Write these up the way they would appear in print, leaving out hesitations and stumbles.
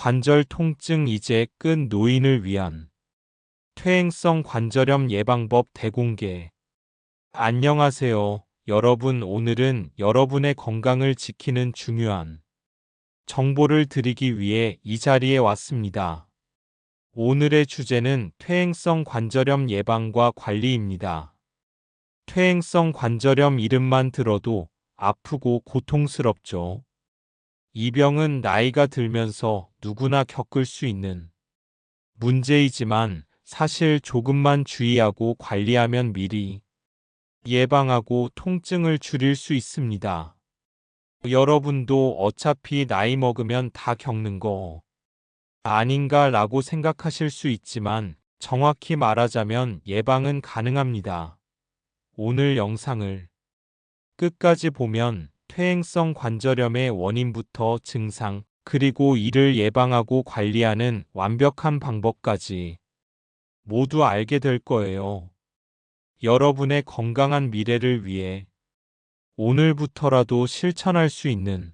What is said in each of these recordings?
관절 통증 이제 끝 노인을 위한 퇴행성 관절염 예방법 대공개. 안녕하세요, 여러분. 오늘은 여러분의 건강을 지키는 중요한 정보를 드리기 위해 이 자리에 왔습니다. 오늘의 주제는 퇴행성 관절염 예방과 관리입니다. 퇴행성 관절염 이름만 들어도 아프고 고통스럽죠. 이 병은 나이가 들면서 누구나 겪을 수 있는 문제이지만 사실 조금만 주의하고 관리하면 미리 예방하고 통증을 줄일 수 있습니다. 여러분도 어차피 나이 먹으면 다 겪는 거 아닌가 라고 생각하실 수 있지만 정확히 말하자면 예방은 가능합니다. 오늘 영상을 끝까지 보면 퇴행성 관절염의 원인부터 증상, 그리고 이를 예방하고 관리하는 완벽한 방법까지 모두 알게 될 거예요. 여러분의 건강한 미래를 위해 오늘부터라도 실천할 수 있는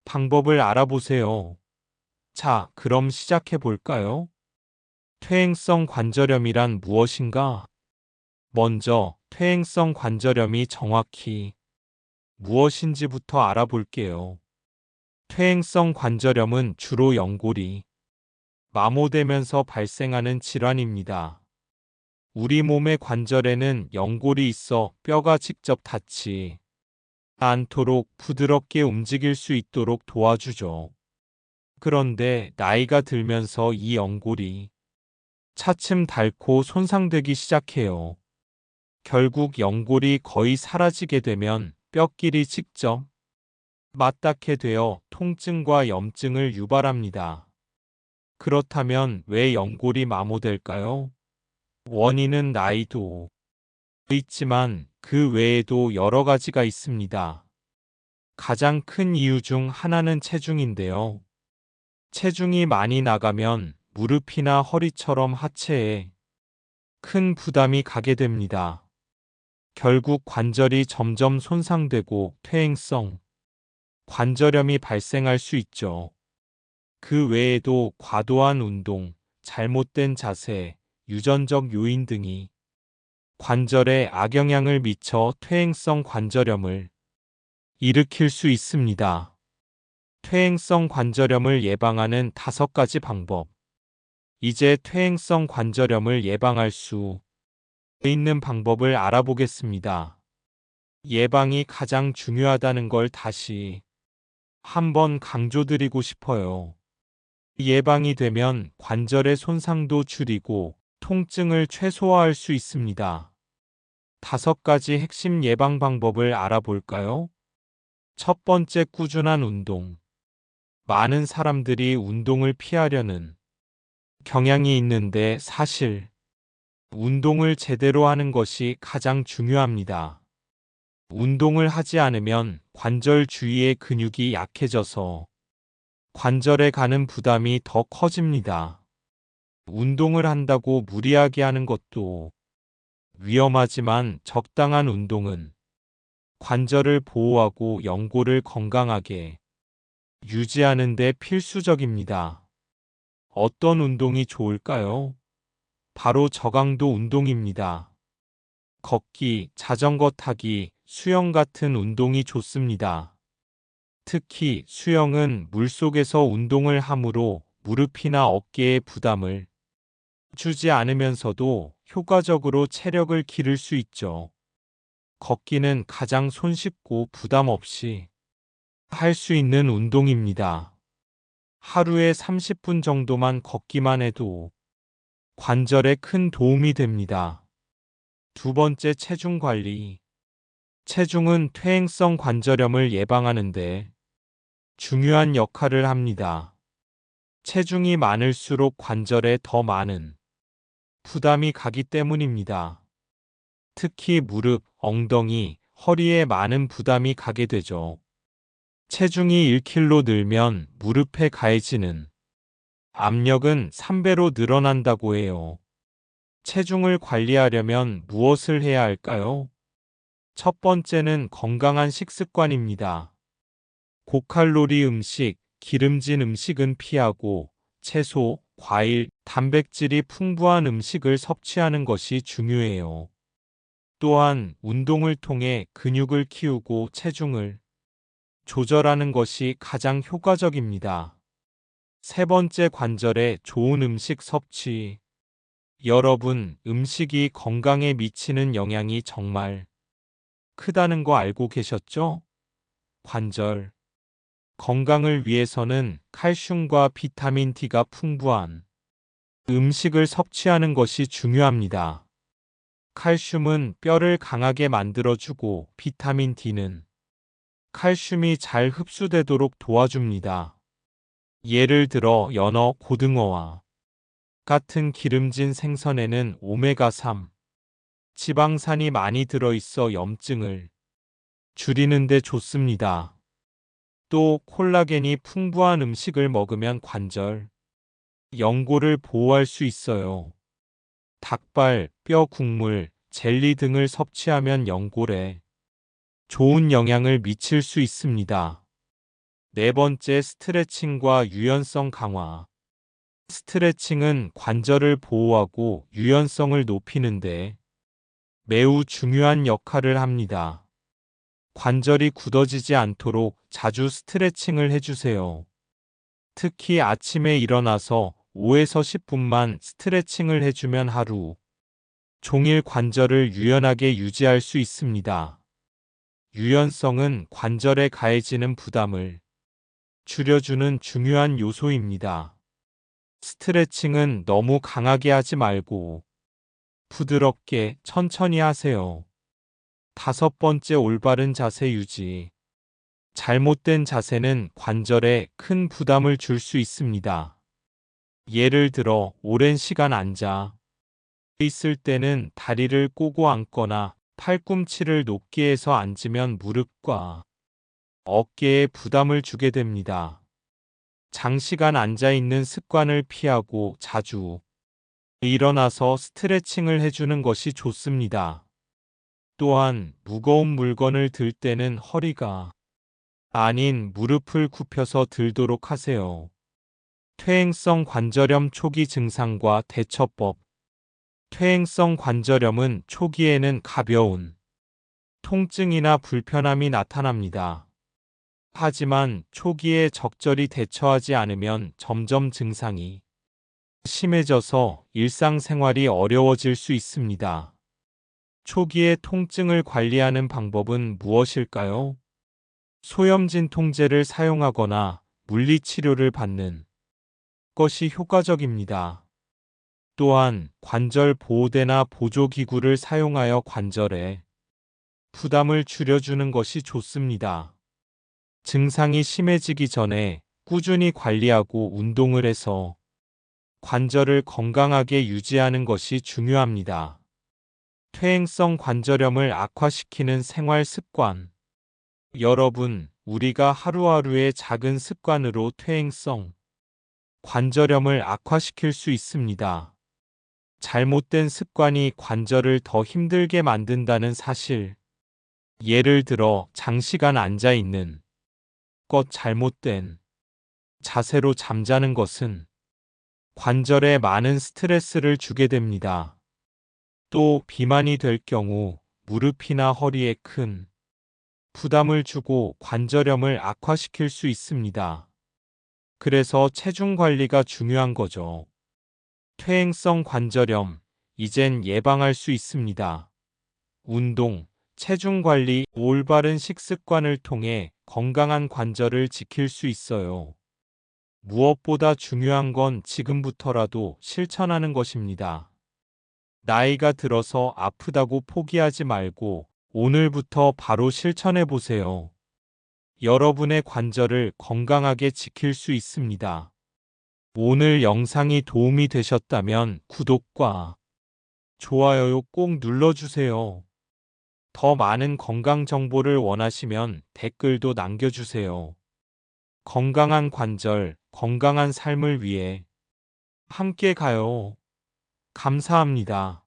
방법을 알아보세요. 자, 그럼 시작해 볼까요? 퇴행성 관절염이란 무엇인가? 먼저 퇴행성 관절염이 정확히 무엇인지부터 알아볼게요. 퇴행성 관절염은 주로 연골이 마모되면서 발생하는 질환입니다. 우리 몸의 관절에는 연골이 있어 뼈가 직접 닿지 않도록 부드럽게 움직일 수 있도록 도와주죠. 그런데 나이가 들면서 이 연골이 차츰 닳고 손상되기 시작해요. 결국 연골이 거의 사라지게 되면 뼈끼리 직접 맞닿게 되어 통증과 염증을 유발합니다. 그렇다면 왜 연골이 마모될까요? 원인은 나이도 있지만 그 외에도 여러 가지가 있습니다. 가장 큰 이유 중 하나는 체중인데요. 체중이 많이 나가면 무릎이나 허리처럼 하체에 큰 부담이 가게 됩니다. 결국 관절이 점점 손상되고 퇴행성 관절염이 발생할 수 있죠. 그 외에도 과도한 운동, 잘못된 자세, 유전적 요인 등이 관절에 악영향을 미쳐 퇴행성 관절염을 일으킬 수 있습니다. 퇴행성 관절염을 예방하는 5가지 방법. 이제 퇴행성 관절염을 예방할 수 있는 방법을 알아보겠습니다. 예방이 가장 중요하다는 걸 다시 한번 강조드리고 싶어요. 예방이 되면 관절의 손상도 줄이고 통증을 최소화할 수 있습니다. 5가지 핵심 예방 방법을 알아볼까요? 첫 번째, 꾸준한 운동. 많은 사람들이 운동을 피하려는 경향이 있는데 사실 운동을 제대로 하는 것이 가장 중요합니다. 운동을 하지 않으면 관절 주위의 근육이 약해져서 관절에 가는 부담이 더 커집니다. 운동을 한다고 무리하게 하는 것도 위험하지만 적당한 운동은 관절을 보호하고 연골을 건강하게 유지하는 데 필수적입니다. 어떤 운동이 좋을까요? 바로 저강도 운동입니다. 걷기, 자전거 타기, 수영 같은 운동이 좋습니다. 특히 수영은 물속에서 운동을 하므로 무릎이나 어깨에 부담을 주지 않으면서도 효과적으로 체력을 기를 수 있죠. 걷기는 가장 손쉽고 부담 없이 할 수 있는 운동입니다. 하루에 30분 정도만 걷기만 해도 관절에 큰 도움이 됩니다. 두 번째, 체중 관리. 체중은 퇴행성 관절염을 예방하는데 중요한 역할을 합니다. 체중이 많을수록 관절에 더 많은 부담이 가기 때문입니다. 특히 무릎, 엉덩이, 허리에 많은 부담이 가게 되죠. 체중이 1kg 늘면 무릎에 가해지는 압력은 3배로 늘어난다고 해요. 체중을 관리하려면 무엇을 해야 할까요? 첫 번째는 건강한 식습관입니다. 고칼로리 음식, 기름진 음식은 피하고 채소, 과일, 단백질이 풍부한 음식을 섭취하는 것이 중요해요. 또한 운동을 통해 근육을 키우고 체중을 조절하는 것이 가장 효과적입니다. 세 번째 관절에 좋은 음식 섭취. 여러분, 음식이 건강에 미치는 영향이 정말 크다는 거 알고 계셨죠? 관절 건강을 위해서는 칼슘과 비타민 D가 풍부한 음식을 섭취하는 것이 중요합니다. 칼슘은 뼈를 강하게 만들어주고 비타민 D는 칼슘이 잘 흡수되도록 도와줍니다. 예를 들어 연어, 고등어와 같은 기름진 생선에는 오메가3 지방산이 많이 들어있어 염증을 줄이는 데 좋습니다. 또 콜라겐이 풍부한 음식을 먹으면 관절, 연골을 보호할 수 있어요. 닭발, 뼈 국물, 젤리 등을 섭취하면 연골에 좋은 영향을 미칠 수 있습니다. 네 번째, 스트레칭과 유연성 강화. 스트레칭은 관절을 보호하고 유연성을 높이는데 매우 중요한 역할을 합니다. 관절이 굳어지지 않도록 자주 스트레칭을 해주세요. 특히 아침에 일어나서 5에서 10분만 스트레칭을 해주면 하루 종일 관절을 유연하게 유지할 수 있습니다. 유연성은 관절에 가해지는 부담을 줄여주는 중요한 요소입니다. 스트레칭은 너무 강하게 하지 말고 부드럽게 천천히 하세요. 다섯 번째, 올바른 자세 유지. 잘못된 자세는 관절에 큰 부담을 줄 수 있습니다. 예를 들어 오랜 시간 앉아 있을 때는 다리를 꼬고 앉거나 팔꿈치를 높게 해서 앉으면 무릎과 어깨에 부담을 주게 됩니다. 장시간 앉아 있는 습관을 피하고 자주 일어나서 스트레칭을 해주는 것이 좋습니다. 또한 무거운 물건을 들 때는 허리가 아닌 무릎을 굽혀서 들도록 하세요. 퇴행성 관절염 초기 증상과 대처법. 퇴행성 관절염은 초기에는 가벼운 통증이나 불편함이 나타납니다. 하지만 초기에 적절히 대처하지 않으면 점점 증상이 심해져서 일상생활이 어려워질 수 있습니다. 초기의 통증을 관리하는 방법은 무엇일까요? 소염진 통제를 사용하거나 물리치료를 받는 것이 효과적입니다. 또한 관절 보호대나 보조기구를 사용하여 관절에 부담을 줄여주는 것이 좋습니다. 증상이 심해지기 전에 꾸준히 관리하고 운동을 해서 관절을 건강하게 유지하는 것이 중요합니다. 퇴행성 관절염을 악화시키는 생활 습관. 여러분, 우리가 하루하루의 작은 습관으로 퇴행성 관절염을 악화시킬 수 있습니다. 잘못된 습관이 관절을 더 힘들게 만든다는 사실. 예를 들어 장시간 앉아 있는 것, 잘못된 자세로 잠자는 것은 관절에 많은 스트레스를 주게 됩니다. 또 비만이 될 경우 무릎이나 허리에 큰 부담을 주고 관절염을 악화시킬 수 있습니다. 그래서 체중 관리가 중요한 거죠. 퇴행성 관절염, 이젠 예방할 수 있습니다. 운동, 체중 관리, 올바른 식습관을 통해 건강한 관절을 지킬 수 있어요. 무엇보다 중요한 건 지금부터라도 실천하는 것입니다. 나이가 들어서 아프다고 포기하지 말고 오늘부터 바로 실천해 보세요. 여러분의 관절을 건강하게 지킬 수 있습니다. 오늘 영상이 도움이 되셨다면 구독과 좋아요 꼭 눌러주세요. 더 많은 건강 정보를 원하시면 댓글도 남겨주세요. 건강한 관절, 건강한 삶을 위해 함께 가요. 감사합니다.